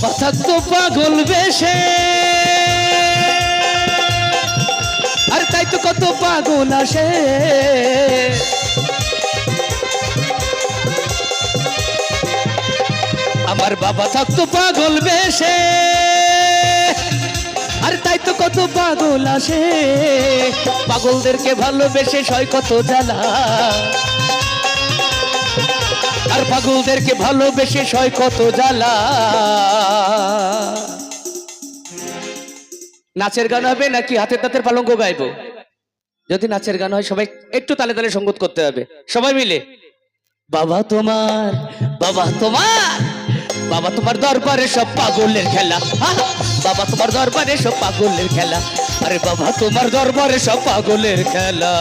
বাবা থাকতো পাগল বেশে, আর তাই তো কত পাগল আসে। আমার বাবা থাকতো পাগল বেশে, আর তাই তো কত পাগল আসে। পাগলদেরকে ভালোবেসে সয় কত জ্বালা, আর পাগলদেরকে ভালোবেসে সয় কত জ্বালা। নাচের গান হবে নাকি হাতের তাতের পালঙ্ক গাইবো? যদি নাচের গান হয় সবাই একটু তালে তালে সঙ্গত করতে হবে, সবাই মিলে। বাবা তোমার, বাবা তোমার, বাবা তোমার দরবারে সব পাগলের খেলা। বাবা তোমার দরবারে সব পাগলের খেলা, আরে বাবা তোমার দরবারে সব পাগলের খেলা।